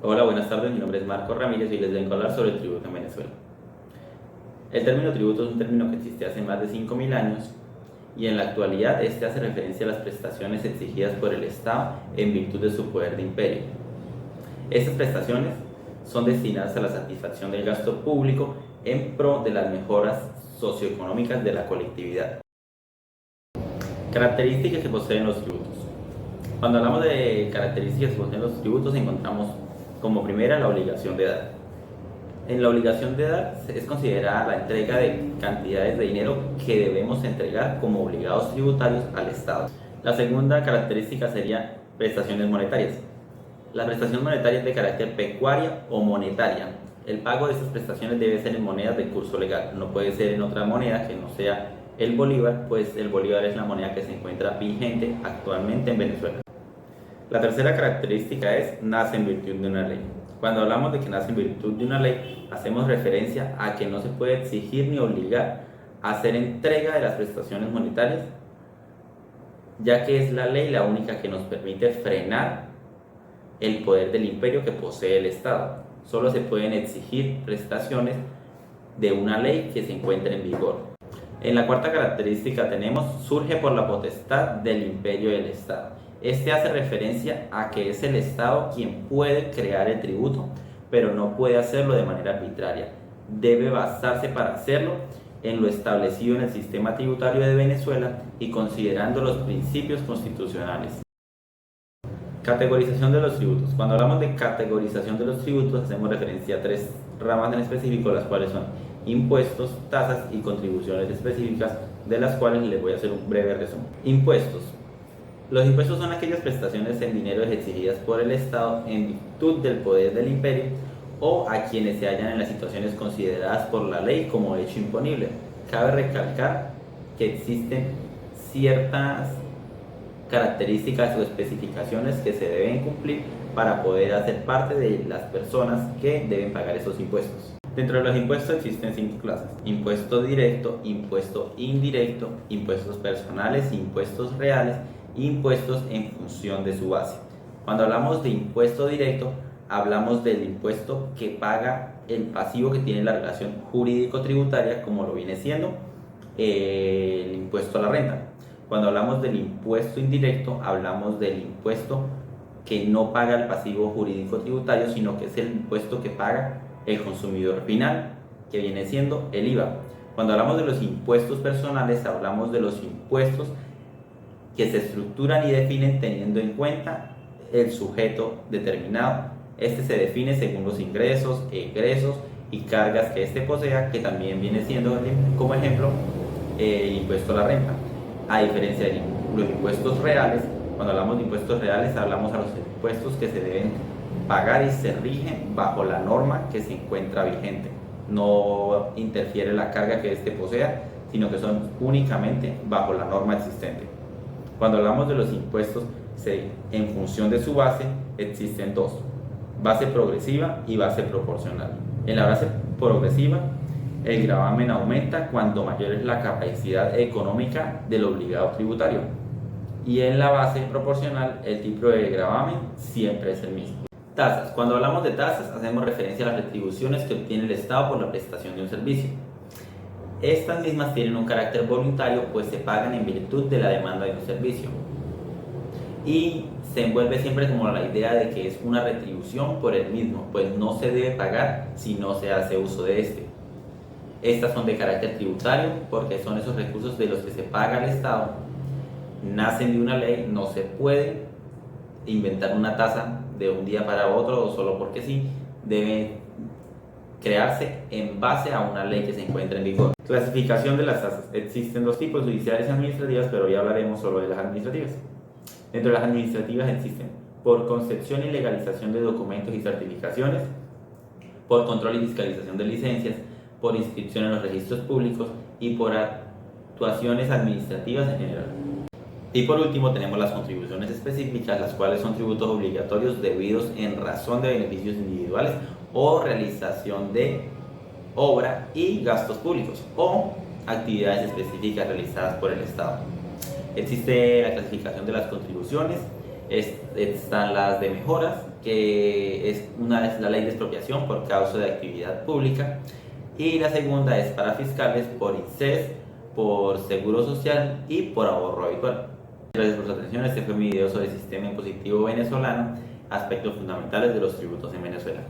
Hola, buenas tardes. Mi nombre es Marco Ramírez y les vengo a hablar sobre el tributo en Venezuela. El término tributo es un término que existe hace más de 5.000 años y en la actualidad este hace referencia a las prestaciones exigidas por el Estado en virtud de su poder de imperio. Estas prestaciones son destinadas a la satisfacción del gasto público en pro de las mejoras socioeconómicas de la colectividad. Características que poseen los tributos. Cuando hablamos de características que poseen los tributos encontramos como primera la obligación de dar. En la obligación de dar es considerada la entrega de cantidades de dinero que debemos entregar como obligados tributarios al Estado. La segunda característica sería prestaciones monetarias. La prestación monetaria es de carácter pecuaria o monetaria. El pago de estas prestaciones debe ser en monedas de curso legal, no puede ser en otra moneda que no sea el bolívar, pues el bolívar es la moneda que se encuentra vigente actualmente en Venezuela. La tercera característica es nace en virtud de una ley. Cuando hablamos de que nace en virtud de una ley, hacemos referencia a que no se puede exigir ni obligar a hacer entrega de las prestaciones monetarias, ya que es la ley la única que nos permite frenar el poder del imperio que posee el Estado. Solo se pueden exigir prestaciones de una ley que se encuentre en vigor. En la cuarta característica tenemos surge por la potestad del imperio del Estado. Este hace referencia a que es el Estado quien puede crear el tributo, pero no puede hacerlo de manera arbitraria. Debe basarse para hacerlo en lo establecido en el sistema tributario de Venezuela y considerando los principios constitucionales. Categorización de los tributos. Cuando hablamos de categorización de los tributos hacemos referencia a tres ramas en específico, las cuales son impuestos, tasas y contribuciones específicas, de las cuales les voy a hacer un breve resumen. Impuestos. Los impuestos son aquellas prestaciones en dinero exigidas por el Estado en virtud del poder del imperio o a quienes se hallan en las situaciones consideradas por la ley como hecho imponible. Cabe recalcar que existen ciertas características o especificaciones que se deben cumplir para poder hacer parte de las personas que deben pagar esos impuestos. Dentro de los impuestos existen 5 clases: impuesto directo, impuesto indirecto, impuestos personales, impuestos reales, impuestos en función de su base. Cuando hablamos de impuesto directo, hablamos del impuesto que paga el pasivo que tiene la relación jurídico-tributaria, como lo viene siendo el impuesto a la renta. Cuando hablamos del impuesto indirecto, hablamos del impuesto que no paga el pasivo jurídico-tributario, sino que es el impuesto que paga el consumidor final, que viene siendo el IVA. Cuando hablamos de los impuestos personales, hablamos de los impuestos que se estructuran y definen teniendo en cuenta el sujeto determinado. Este se define según los ingresos, egresos y cargas que éste posea, que también viene siendo como ejemplo el impuesto a la renta. A diferencia de los impuestos reales, cuando hablamos de impuestos reales hablamos a los impuestos que se deben pagar y se rigen bajo la norma que se encuentra vigente. No interfiere la carga que éste posea, sino que son únicamente bajo la norma existente. Cuando hablamos de los impuestos en función de su base, existen dos: base progresiva y base proporcional. En la base progresiva, el gravamen aumenta cuanto mayor es la capacidad económica del obligado tributario. Y en la base proporcional, el tipo de gravamen siempre es el mismo. Tasas. Cuando hablamos de tasas, hacemos referencia a las retribuciones que obtiene el Estado por la prestación de un servicio. Estas mismas tienen un carácter voluntario, pues se pagan en virtud de la demanda de un servicio. Y se envuelve siempre como la idea de que es una retribución por el mismo, pues no se debe pagar si no se hace uso de este. Estas son de carácter tributario porque son esos recursos de los que se paga al Estado, nacen de una ley, no se puede inventar una tasa de un día para otro o solo porque sí, debe crearse en base a una ley que se encuentra en vigor. Clasificación de las tasas. Existen dos tipos: judiciales y administrativas, pero hoy hablaremos solo de las administrativas. Dentro de las administrativas existen por concepción y legalización de documentos y certificaciones, por control y fiscalización de licencias, por inscripción en los registros públicos y por actuaciones administrativas en general. Y por último tenemos las contribuciones específicas, las cuales son tributos obligatorios debidos en razón de beneficios individuales o realización de obra y gastos públicos o actividades específicas realizadas por el Estado. Existe la clasificación de las contribuciones Están las de mejoras, que una es la ley de expropiación por causa de actividad pública, y la segunda es para fiscales por INSES, por Seguro Social y por ahorro habitual. Gracias por su atención. Este fue mi video sobre el sistema impositivo venezolano, aspectos fundamentales de los tributos en Venezuela.